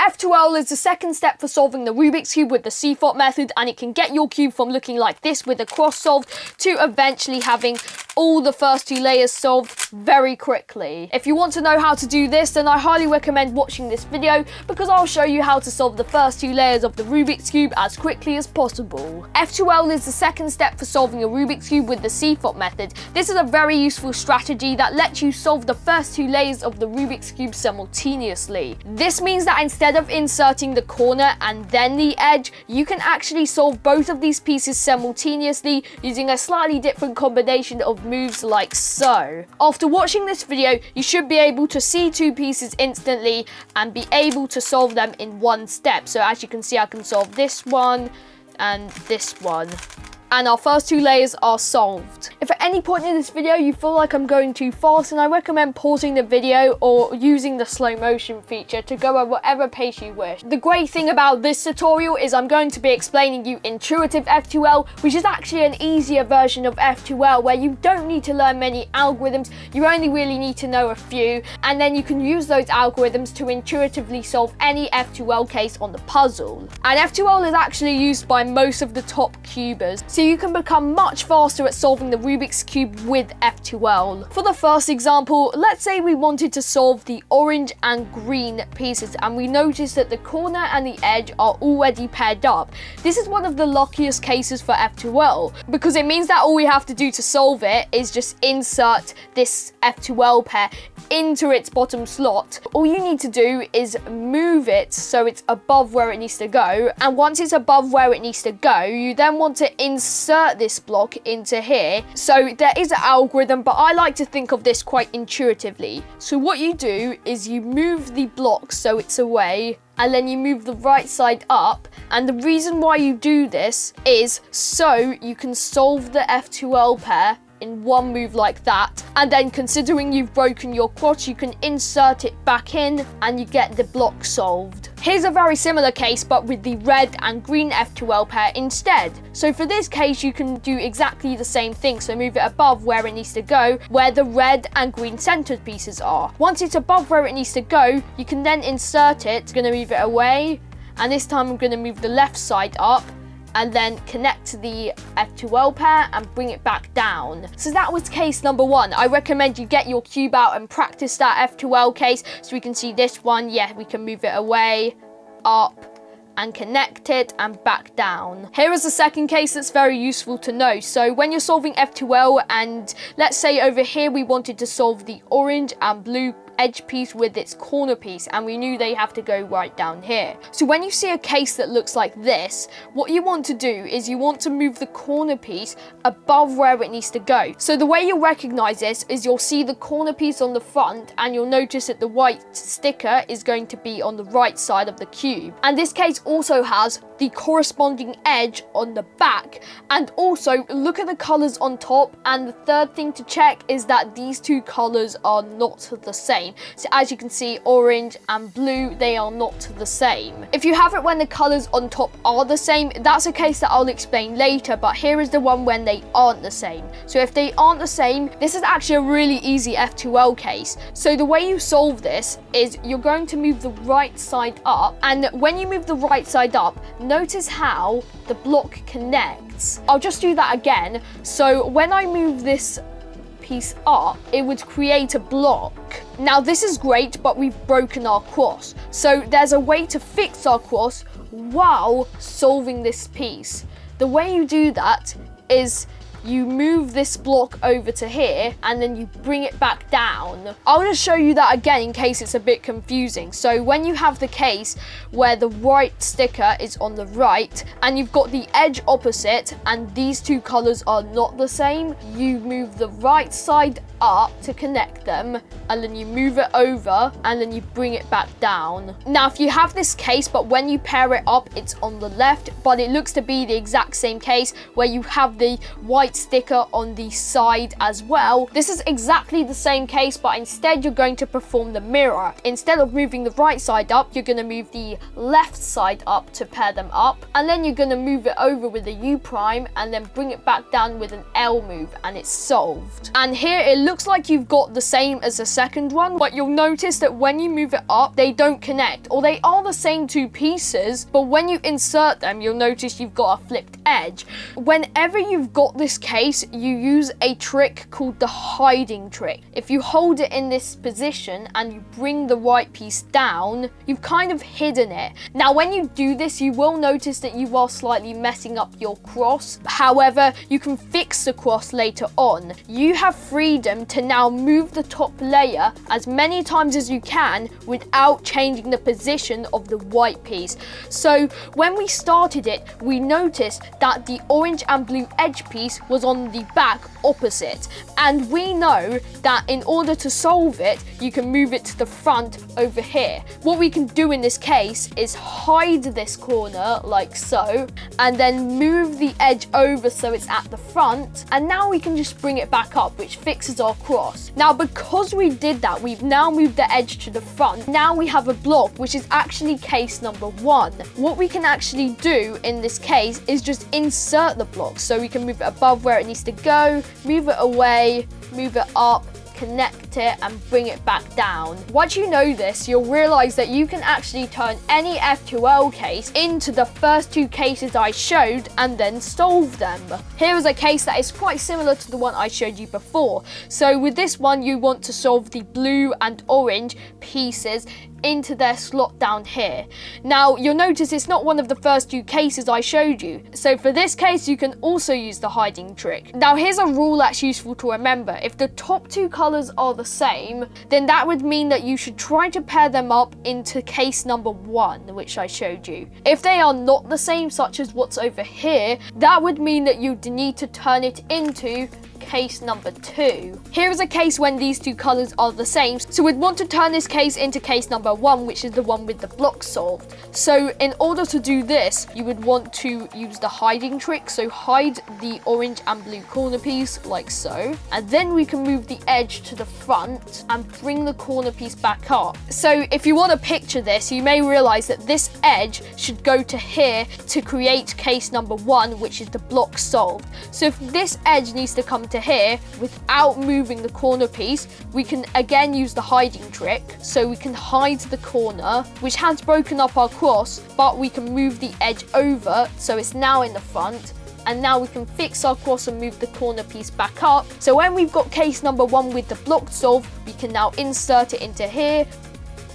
F2L is the second step for solving the Rubik's Cube with the CFOP method, and it can get your cube from looking like this with a cross solved to eventually having all the first two layers solved very quickly. If you want to know how to do this, then I highly recommend watching this video because I'll show you how to solve the first two layers of the Rubik's Cube as quickly as possible. F2L is the second step for solving a Rubik's Cube with the CFOP method. This is a very useful strategy that lets you solve the first two layers of the Rubik's Cube simultaneously. This means that instead of inserting the corner and then the edge, you can actually solve both of these pieces simultaneously using a slightly different combination of moves like so. After watching this video, you should be able to see two pieces instantly and be able to solve them in one step. So as you can see, I can solve this one and this one, and our first two layers are solved. If at any point in this video you feel like I'm going too fast, then I recommend pausing the video or using the slow motion feature to go at whatever pace you wish. The great thing about this tutorial is I'm going to be explaining you intuitive F2L, which is actually an easier version of F2L where you don't need to learn many algorithms, you only really need to know a few, and then you can use those algorithms to intuitively solve any F2L case on the puzzle. And F2L is actually used by most of the top cubers, so you can become much faster at solving the Rubik's Cube with F2L. For the first example, let's say we wanted to solve the orange and green pieces and we noticed that the corner and the edge are already paired up. This is one of the luckiest cases for F2L because it means that all we have to do to solve it is just insert this F2L pair into its bottom slot. All you need to do is move it so it's above where it needs to go, and once it's above where it needs to go, you then want to insert this block into here. So there is an algorithm, but I like to think of this quite intuitively. So what you do is you move the block so it's away, and then you move the right side up, and the reason why you do this is so you can solve the F2L pair in one move like that, and then considering you've broken your cross, you can insert it back in and you get the block solved. Here's a very similar case but with the red and green F2L pair instead. So for this case you can do exactly the same thing, so move it above where it needs to go, where the red and green centered pieces are. Once it's above where it needs to go, you can then insert it. I'm going to move it away, and this time I'm going to move the left side up and then connect the F2L pair and bring it back down. So that was case number one. I recommend you get your cube out and practice that F2L case. So we can see this one, yeah, we can move it away, up, and connect it and back down. Here is the second case that's very useful to know. So when you're solving F2L, and let's say over here we wanted to solve the orange and blue edge piece with its corner piece, and we knew they have to go right down here. So when you see a case that looks like this, what you want to do is you want to move the corner piece above where it needs to go. So the way you'll recognize this is you'll see the corner piece on the front, and you'll notice that the white sticker is going to be on the right side of the cube. And this case also has the corresponding edge on the back, and also look at the colors on top. And the third thing to check is that these two colors are not the same. So as you can see, orange and blue, they are not the same. If you have it when the colors on top are the same, that's a case that I'll explain later, but here is the one when they aren't the same. So if they aren't the same, this is actually a really easy F2L case. So the way you solve this is you're going to move the right side up, and when you move the right side up, notice how the block connects. I'll just do that again. So when I move this piece up, it would create a block. Now this is great, but we've broken our cross. So there's a way to fix our cross while solving this piece. The way you do that is you move this block over to here and then you bring it back down. I'll just show you that again in case it's a bit confusing. So when you have the case where the right sticker is on the right and you've got the edge opposite and these two colors are not the same, you move the right side up to connect them, and then you move it over and then you bring it back down. Now if you have this case but when you pair it up it's on the left, but it looks to be the exact same case where you have the white sticker on the side as well, this is exactly the same case, but instead you're going to perform the mirror. Instead of moving the right side up, you're going to move the left side up to pair them up, and then you're going to move it over with a U prime and then bring it back down with an L move, and it's solved. And here it looks looks like you've got the same as the second one, but you'll notice that when you move it up, they don't connect, or they are the same two pieces, but when you insert them, you'll notice you've got a flipped edge. Whenever you've got this case, you use a trick called the hiding trick. If you hold it in this position and you bring the right piece down, you've kind of hidden it. Now, when you do this, you will notice that you are slightly messing up your cross. However, you can fix the cross later on. You have freedom to now move the top layer as many times as you can without changing the position of the white piece. So when we started it, we noticed that the orange and blue edge piece was on the back opposite, and we know that in order to solve it, you can move it to the front over here. What we can do in this case is hide this corner like so, and then move the edge over so it's at the front, and now we can just bring it back up, which fixes our cross. Now, because we did that, we've now moved the edge to the front. Now we have a block, which is actually case number 1. What we can actually do in this case is just insert the block, so we can move it above where it needs to go, move it away, move it up, connect it, and bring it back down. Once you know this, you'll realize that you can actually turn any F2L case into the first two cases I showed and then solve them. Here is a case that is quite similar to the one I showed you before. So with this one, you want to solve the blue and orange pieces into their slot down here. Now, you'll notice it's not one of the first two cases I showed you. So for this case, you can also use the hiding trick. Now, here's a rule that's useful to remember. If the top two colors are the same, then that would mean that you should try to pair them up into case number 1, which I showed you. If they are not the same, such as what's over here, that would mean that you'd need to turn it into case number 2. Here is a case when these two colors are the same, so we'd want to turn this case into case number 1, which is the one with the block solved. So in order to do this, you would want to use the hiding trick, so hide the orange and blue corner piece like so, and then we can move the edge to the front and bring the corner piece back up. So if you want to picture this, you may realize that this edge should go to here to create case number 1, which is the block solved. So if this edge needs to come to here without moving the corner piece, we can again use the hiding trick, so we can hide the corner, which has broken up our cross, but we can move the edge over so it's now in the front, and now we can fix our cross and move the corner piece back up. So when we've got case number 1 with the block solved, we can now insert it into here,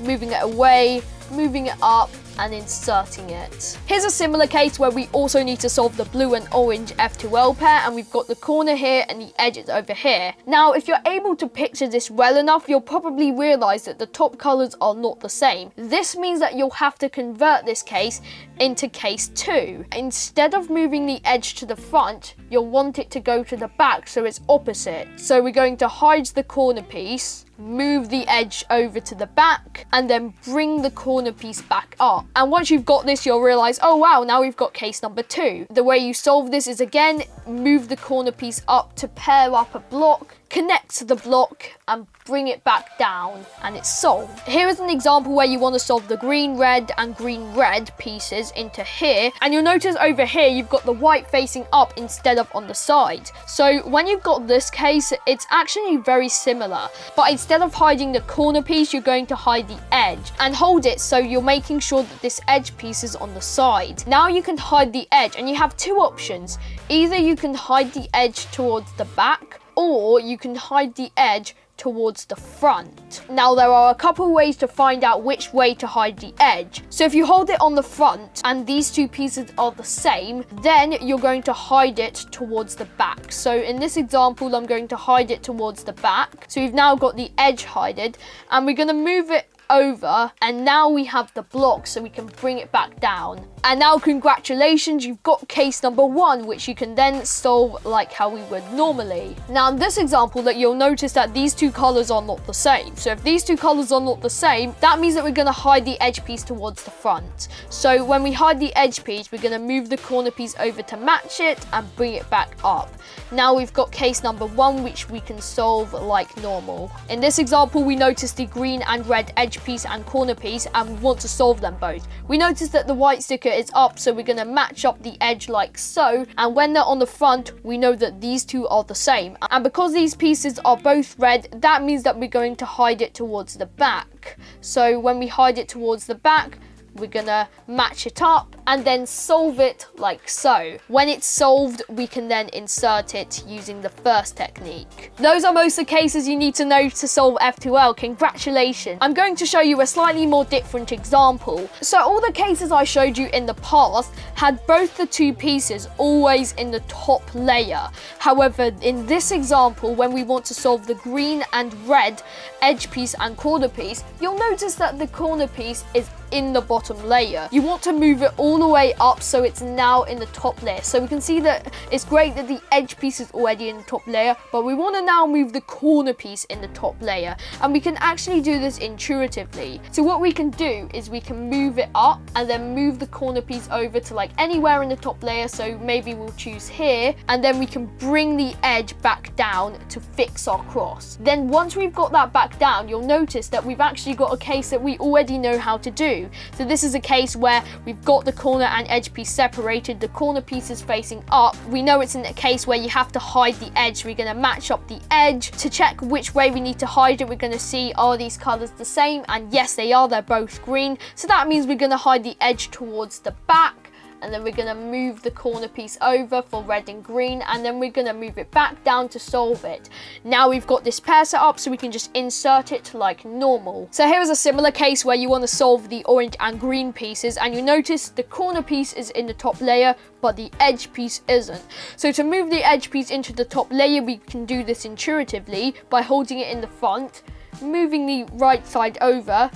moving it away, moving it up, and inserting it. Here's a similar case where we also need to solve the blue and orange F2L pair, and we've got the corner here and the edges over here. Now, if you're able to picture this well enough, you'll probably realize that the top colors are not the same. This means that you'll have to convert this case into case 2. Instead of moving the edge to the front, you'll want it to go to the back, so it's opposite. So we're going to hide the corner piece, move the edge over to the back, and then bring the corner piece back up. And once you've got this, you'll realize, oh wow, now we've got case number 2. The way you solve this is, again, move the corner piece up to pair up a block, connect to the block, and bring it back down, and it's solved. Here is an example where you want to solve the green, red, and green, red pieces into here, and you'll notice over here you've got the white facing up instead of on the side. So when you've got this case, it's actually very similar, but instead of hiding the corner piece, you're going to hide the edge and hold it so you're making sure that this edge piece is on the side. Now you can hide the edge, and you have two options. Either you can hide the edge towards the back, or you can hide the edge towards the front. Now, there are a couple ways to find out which way to hide the edge. So if you hold it on the front and these two pieces are the same, then you're going to hide it towards the back. So in this example, I'm going to hide it towards the back. So we've now got the edge hided, and we're going to move it over, and now we have the block so we can bring it back down. And now, congratulations, you've got case number 1, which you can then solve like how we would normally. Now, in this example, that you'll notice that these two colors are not the same. So if these two colors are not the same, that means that we're going to hide the edge piece towards the front. So when we hide the edge piece, we're going to move the corner piece over to match it and bring it back up. Now we've got case number 1, which we can solve like normal. In this example, we notice the green and red edge edge piece and corner piece, and we want to solve them both. We notice that the white sticker is up, so we're going to match up the edge like so, and when they're on the front, we know that these two are the same. And because these pieces are both red, that means that we're going to hide it towards the back. So when we hide it towards the back, we're gonna match it up and then solve it like so. When it's solved, we can then insert it using the first technique. Those are most of the cases you need to know to solve F2L. Congratulations. I'm going to show you a slightly more different example. So all the cases I showed you in the past had both the two pieces always in the top layer. However, in this example, when we want to solve the green and red edge piece and corner piece, you'll notice that the corner piece is in the bottom layer. You want to move it all the way up so it's now in the top layer. So we can see that it's great that the edge piece is already in the top layer, but we want to now move the corner piece in the top layer, and we can actually do this intuitively. So what we can do is we can move it up and then move the corner piece over to like anywhere in the top layer. So maybe we'll choose here, and then we can bring the edge back down to fix our cross. Then once we've got that back down, you'll notice that we've actually got a case that we already know how to do. So this is a case where we've got the corner and edge piece separated, the corner piece is facing up. We know it's in a case where you have to hide the edge. We're going to match up the edge to check which way we need to hide it. We're going to see, are these colors the same? And yes, they are. They're both green. So that means we're going to hide the edge towards the back, and then we're going to move the corner piece over for red and green, and then we're going to move it back down to solve it. Now we've got this pair set up, so we can just insert it like normal. So here is a similar case where you want to solve the orange and green pieces, and you notice the corner piece is in the top layer, but the edge piece isn't. So to move the edge piece into the top layer, we can do this intuitively by holding it in the front, moving the right side over,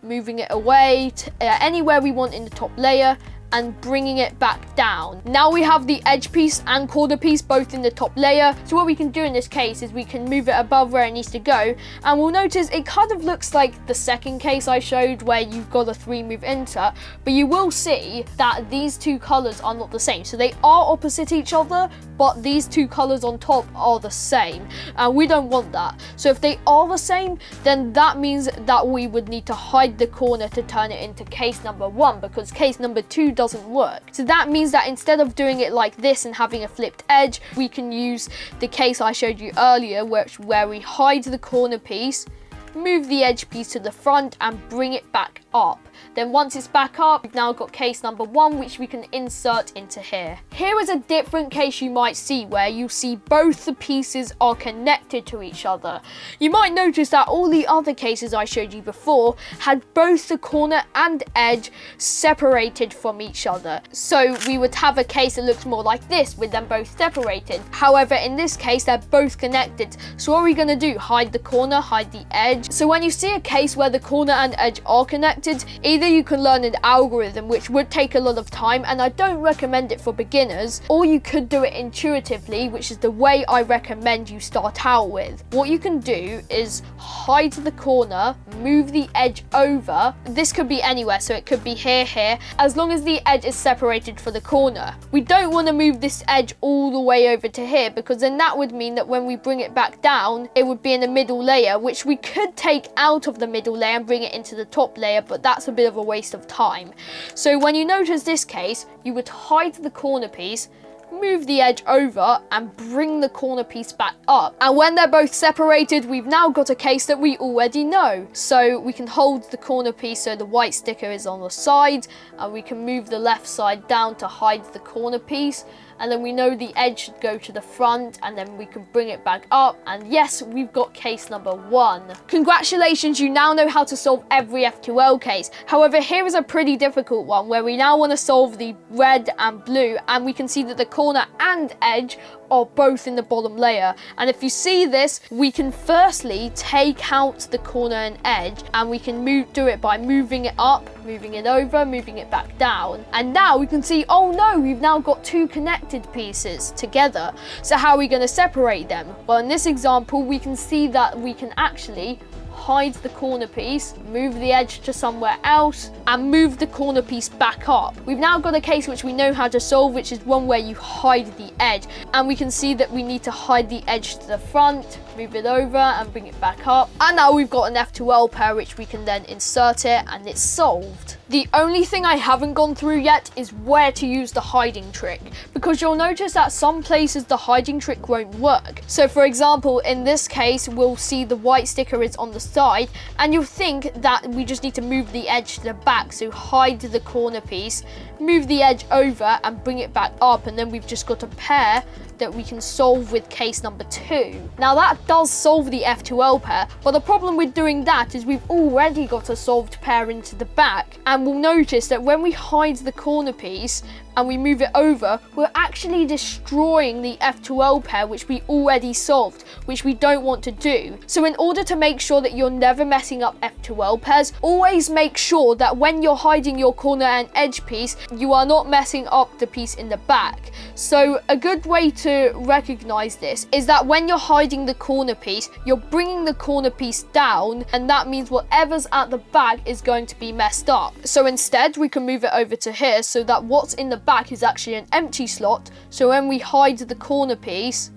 moving it away to anywhere we want in the top layer, and bringing it back down. Now we have the edge piece and corner piece both in the top layer. So what we can do in this case is we can move it above where it needs to go, and we'll notice it kind of looks like the second case I showed where you've got a 3-move insert, but you will see that these two colors are not the same. So they are opposite each other, but these two colors on top are the same, and we don't want that. So if they are the same, then that means that we would need to hide the corner to turn it into case number 1, because case number 2 doesn't work. So that means that instead of doing it like this and having a flipped edge, we can use the case I showed you earlier, where we hide the corner piece, move the edge piece to the front, and bring it back up. Then once it's back up, we've now got case number 1, which we can insert into here. Here is a different case you might see where you see both the pieces are connected to each other. You might notice that all the other cases I showed you before had both the corner and edge separated from each other. So we would have a case that looks more like this with them both separated. However, in this case, they're both connected. So what are we going to do? Hide the corner, hide the edge. So when you see a case where the corner and edge are connected, either you can learn an algorithm, which would take a lot of time, and I don't recommend it for beginners, or you could do it intuitively, which is the way I recommend you start out with. What you can do is hide the corner, move the edge over. This could be anywhere, so it could be here, as long as the edge is separated for the corner. We don't want to move this edge all the way over to here, because then that would mean that when we bring it back down, it would be in the middle layer, which we could take out of the middle layer and bring it into the top layer, but that's a bit of a waste of time. So when you notice this case, you would hide the corner piece, move the edge over, and bring the corner piece back up. And when they're both separated, we've now got a case that we already know. So we can hold the corner piece so the white sticker is on the side, and we can move the left side down to hide the corner piece. And then we know the edge should go to the front, and then we can bring it back up. And yes, we've got case number 1. Congratulations, you now know how to solve every F2L case. However, here is a pretty difficult one where we now want to solve the red and blue, and we can see that the corner and edge are both in the bottom layer. And if you see this, we can firstly take out the corner and edge, and we can do it by moving it up, moving it over, moving it back down. And now we can see, oh no, we've now got two connected pieces together. So how are we going to separate them? Well, in this example, we can see that we can actually hide the corner piece, move the edge to somewhere else, and move the corner piece back up. We've now got a case which we know how to solve, which is one where you hide the edge. And we can see that we need to hide the edge to the front, move it over and bring it back up. And now we've got an F2L pair which we can then insert it, and it's solved. The only thing I haven't gone through yet is where to use the hiding trick, because you'll notice that some places the hiding trick won't work. So for example, in this case, we'll see the white sticker is on the side, and you'll think that we just need to move the edge to the back, so hide the corner piece, move the edge over and bring it back up, and then we've just got a pair that we can solve with case number 2. Now that does solve the F2L pair, but the problem with doing that is we've already got a solved pair into the back, and we'll notice that when we hide the corner piece and we move it over, we're actually destroying the F2L pair which we already solved, which we don't want to do. So in order to make sure that you're never messing up F2L pairs, always make sure that when you're hiding your corner and edge piece, you are not messing up the piece in the back. So a good way to recognize this is that when you're hiding the corner piece, you're bringing the corner piece down, and that means whatever's at the back is going to be messed up. So instead, we can move it over to here so that what's in the back is actually an empty slot. So when we hide the corner piece,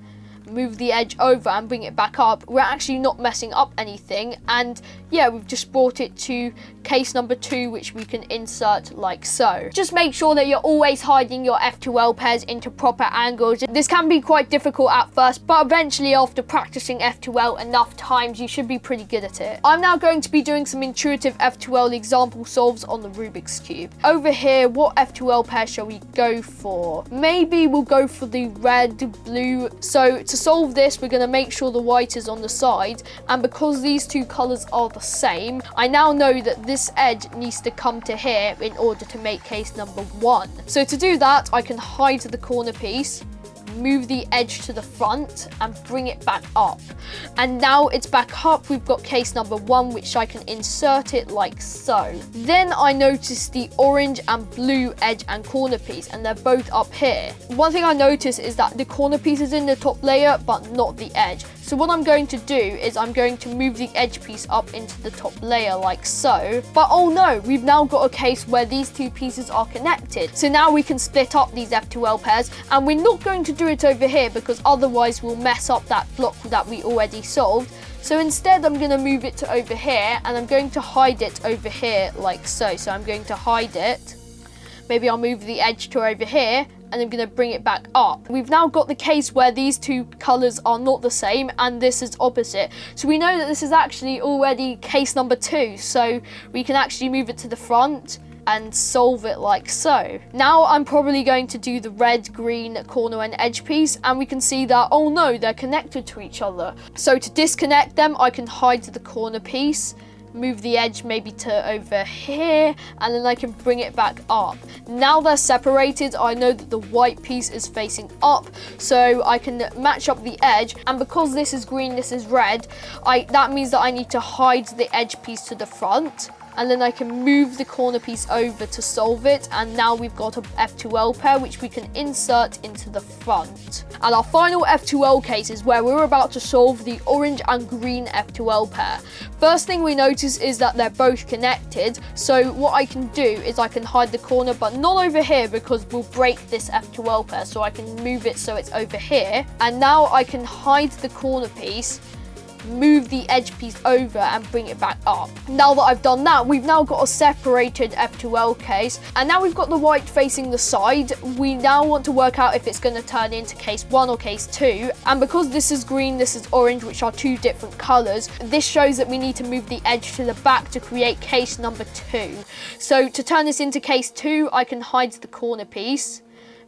move the edge over and bring it back up, we're actually not messing up anything. And yeah, we've just brought it to case number 2, which we can insert like so. Just make sure that you're always hiding your F2L pairs into proper angles. This can be quite difficult at first, but eventually after practicing F2L enough times, you should be pretty good at it. I'm now going to be doing some intuitive F2L example solves on the Rubik's Cube. Over here, what F2L pair shall we go for? Maybe we'll go for the red, blue. So to solve this, we're going to make sure the white is on the side, and because these two colors are the same, I now know that this edge needs to come to here in order to make case number 1. So to do that, I can hide the corner piece, move the edge to the front and bring it back up, and now it's back up. We've got case number 1, which I can insert it like so. Then I notice the orange and blue edge and corner piece, and they're both up here. One thing I notice is that the corner piece is in the top layer but not the edge. So what I'm going to do is I'm going to move the edge piece up into the top layer like so. But oh no, we've now got a case where these two pieces are connected. So now we can split up these F2L pairs, and we're not going to do it over here because otherwise we'll mess up that block that we already solved. So instead, I'm going to move it to over here, and I'm going to hide it over here like so. So I'm going to hide it. Maybe I'll move the edge to over here, and I'm going to bring it back up. We've now got the case where these two colors are not the same and this is opposite. So we know that this is actually already case number 2. So we can actually move it to the front and solve it like so. Now I'm probably going to do the red, green corner and edge piece, and we can see that, oh no, they're connected to each other. So to disconnect them, I can hide the corner piece, move the edge maybe to over here, and then I can bring it back up. Now they're separated, I know that the white piece is facing up, so I can match up the edge, and because this is green, this is red, that means that I need to hide the edge piece to the front, and then I can move the corner piece over to solve it, and now we've got a F2L pair which we can insert into the front. And our final F2L case is where we're about to solve the orange and green F2L pair. First thing we notice is that they're both connected, so what I can do is I can hide the corner, but not over here because we'll break this F2L pair, so I can move it so it's over here, and now I can hide the corner piece, move the edge piece over and bring it back up. Now that I've done that, we've now got a separated F2L case, and now we've got the white facing the side. We now want to work out if it's going to turn into case 1 or case 2, and because this is green, this is orange, which are two different colors, this shows that we need to move the edge to the back to create case number 2. So to turn this into case 2, I can hide the corner piece,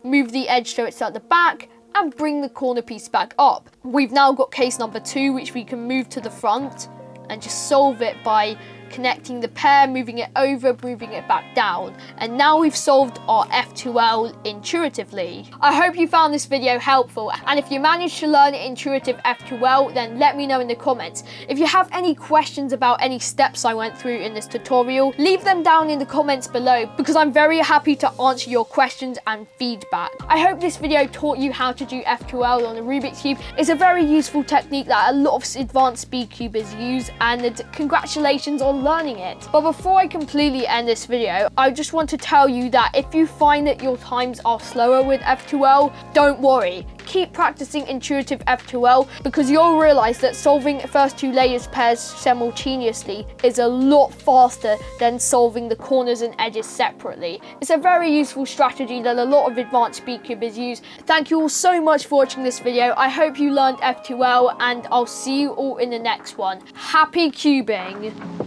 move the edge so it's at the back, and bring the corner piece back up. We've now got case number 2, which we can move to the front and just solve it by connecting the pair, moving it over, moving it back down. And now we've solved our F2L intuitively. I hope you found this video helpful, and if you managed to learn intuitive F2L, then let me know in the comments. If you have any questions about any steps I went through in this tutorial, leave them down in the comments below, because I'm very happy to answer your questions and feedback. I hope this video taught you how to do F2L on a Rubik's Cube. It's a very useful technique that a lot of advanced SpeedyCubers use, and congratulations on learning it. But before I completely end this video, I just want to tell you that if you find that your times are slower with F2L, don't worry. Keep practicing intuitive F2L, because you'll realize that solving first two layers pairs simultaneously is a lot faster than solving the corners and edges separately. It's a very useful strategy that a lot of advanced SpeedyCubers use. Thank you all so much for watching this video. I hope you learned F2L, and I'll see you all in the next one. Happy cubing!